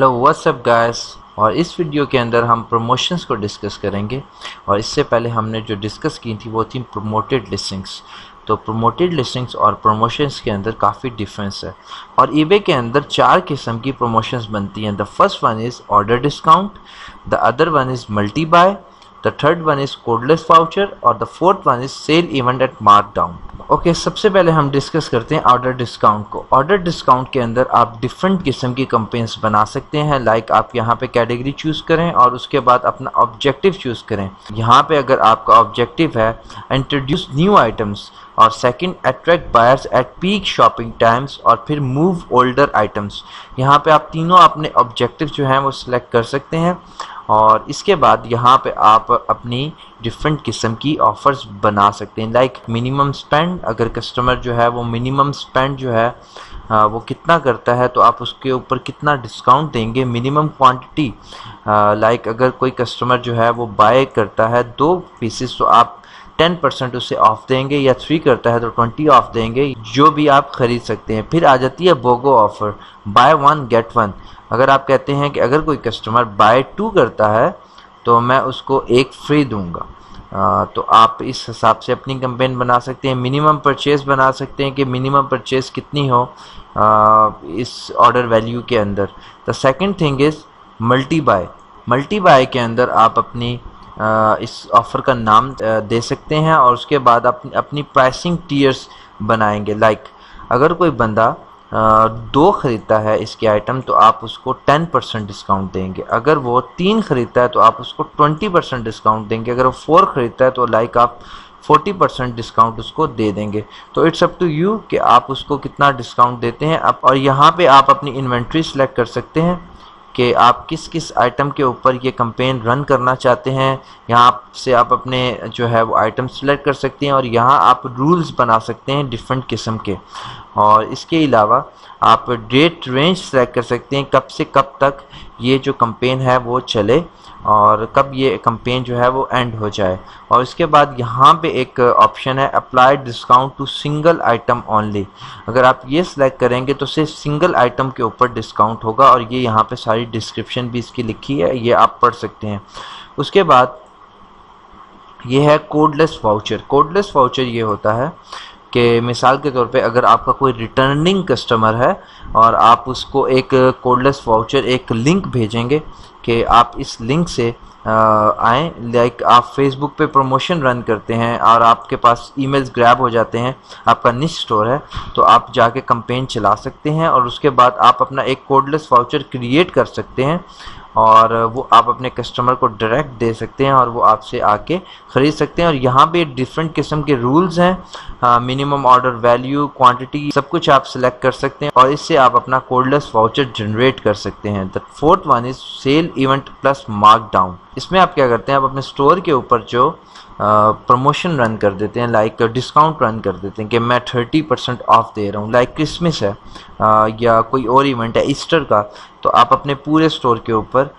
Hello what's up guys. और इस video के अंदर हम प्रमोशंस को डिस्कस करेंगे। और इससे पहले हमने जो डिस्कस की थी वो थी प्रमोटेड लिस्टिंग्स। तो प्रमोटेड लिस्टिंग्स और प्रमोशंस के अंदर काफ़ी डिफरेंस है। और ईबे के अंदर 4 किस्म की प्रमोशंस बनती हैं। The first one is order discount, the other one is multi buy, the third one is codeless voucher और the fourth one is sale event at markdown. Okay, सबसे पहले हम डिस्कस करते हैं ऑर्डर डिस्काउंट को। Order discount के अंदर आप डिफरेंट किस्म की कैंपेन्स बना सकते हैं। लाइक आप यहाँ पे कैटेगरी चूज़ करें और उसके बाद अपना ऑब्जेक्टिव चूज़ करें। यहाँ पे अगर आपका ऑब्जेक्टिव है इंट्रोड्यूस न्यू आइटम्स, और second attract buyers at peak shopping times, और फिर मूव ओल्डर आइटम्स। यहाँ पे आप तीनों अपने ऑब्जेक्टिव जो हैं वो सिलेक्ट कर सकते हैं। और इसके बाद यहाँ पे आप अपनी डिफरेंट किस्म की ऑफ़र्स बना सकते हैं। लाइक मिनिमम स्पेंड, अगर कस्टमर जो है वो मिनिमम स्पेंड जो है वो कितना करता है तो आप उसके ऊपर कितना डिस्काउंट देंगे। मिनिमम क्वांटिटी, लाइक अगर कोई कस्टमर जो है वो बाय करता है 2 पीसेस तो आप 10% उसे ऑफ देंगे, या 3 करता है तो 20 ऑफ देंगे, जो भी आप ख़रीद सकते हैं। फिर आ जाती है बोगो ऑफ़र, बाय 1 गेट 1। अगर आप कहते हैं कि अगर कोई कस्टमर बाय 2 करता है तो मैं उसको 1 फ्री दूंगा, तो आप इस हिसाब से अपनी कैंपेन बना सकते हैं। मिनिमम परचेज़ बना सकते हैं कि मिनिमम परचेज़ कितनी हो इस ऑर्डर वैल्यू के अंदर। The second thing is multi buy. Multi buy के अंदर आप अपनी इस ऑफ़र का नाम दे सकते हैं और उसके बाद अपनी प्राइसिंग टीयर्स बनाएंगे। लाइक अगर कोई बंदा 2 ख़रीदता है इसके आइटम तो आप उसको 10% डिस्काउंट देंगे। अगर वो 3 ख़रीदता है तो आप उसको 20% डिस्काउंट देंगे। अगर वो 4 ख़रीदता है तो लाइक आप 40% डिस्काउंट उसको दे देंगे। तो इट्स अप टू यू कि आप उसको कितना डिस्काउंट देते हैं। और यहाँ पे आप अपनी इन्वेंट्री सेलेक्ट कर सकते हैं कि आप किस किस आइटम के ऊपर ये कैंपेन रन करना चाहते हैं। यहाँ से आप अपने जो है वो आइटम सेलेक्ट कर सकते हैं और यहाँ आप रूल्स बना सकते हैं डिफरेंट किस्म के। और इसके अलावा आप डेट रेंज सेलेक्ट कर सकते हैं, कब से कब तक ये जो कैंपेन है वो चले और कब ये कैंपेन जो है वो एंड हो जाए। और इसके बाद यहाँ पे एक ऑप्शन है apply discount to single item only. अगर आप ये सिलेक्ट करेंगे तो सिर्फ सिंगल आइटम के ऊपर डिस्काउंट होगा, और ये यहाँ पे सारी डिस्क्रिप्शन भी इसकी लिखी है, ये आप पढ़ सकते हैं। उसके बाद ये है कोडलेस वाउचर। कोडलेस वाउचर ये होता है कि मिसाल के तौर पे अगर आपका कोई रिटर्निंग कस्टमर है और आप उसको एक कोडलेस वाउचर, एक लिंक भेजेंगे कि आप इस लिंक से आएँ। लाइक आप फेसबुक पे प्रमोशन रन करते हैं और आपके पास ईमेल्स ग्रैब हो जाते हैं, आपका निश स्टोर है, तो आप जाके कैंपेन चला सकते हैं और उसके बाद आप अपना एक कोडलेस वाउचर क्रिएट कर सकते हैं और वो आप अपने कस्टमर को डायरेक्ट दे सकते हैं और वो आपसे आके ख़रीद सकते हैं। और यहाँ पे डिफरेंट किस्म के रूल्स हैं, मिनिमम ऑर्डर वैल्यू, क्वांटिटी, सब कुछ आप सिलेक्ट कर सकते हैं और इससे आप अपना कोडलेस वाउचर जनरेट कर सकते हैं। The fourth one is sale event plus markdown. इसमें आप क्या करते हैं, आप अपने स्टोर के ऊपर जो प्रमोशन रन कर देते हैं, लाइक डिस्काउंट रन कर देते हैं कि मैं 30% ऑफ दे रहा हूँ। लाइक क्रिसमस है या कोई और इवेंट है ईस्टर का, तो आप अपने पूरे स्टोर के ऊपर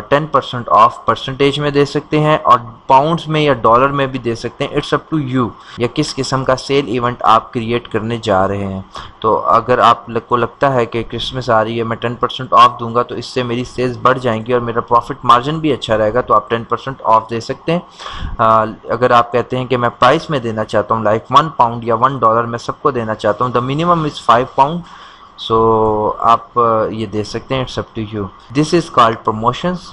10% ऑफ परसेंटेज में दे सकते हैं और पाउंड्स में या डॉलर में भी दे सकते हैं। इट्स अप टू यू या किस किस्म का सेल इवेंट आप क्रिएट करने जा रहे हैं। तो अगर आप को लगता है कि क्रिसमस आ रही है, मैं 10% ऑफ दूंगा तो इससे मेरी सेल्स बढ़ जाएंगी और मेरा प्रॉफिट मार्जिन भी अच्छा रहेगा, तो आप 10% ऑफ दे सकते हैं। अगर आप कहते हैं कि मैं प्राइस में देना चाहता हूँ, लाइक 1 पाउंड या $1 मैं सबको देना चाहता हूँ, the minimum is 5 pound, so आप ये दे सकते हैं। It's up to you. This is called promotions.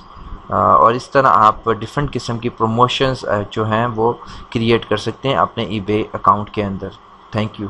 और इस तरह आप डिफरेंट किस्म की प्रमोशंस जो हैं वो क्रिएट कर सकते हैं अपने ईबे अकाउंट के अंदर। Thank you.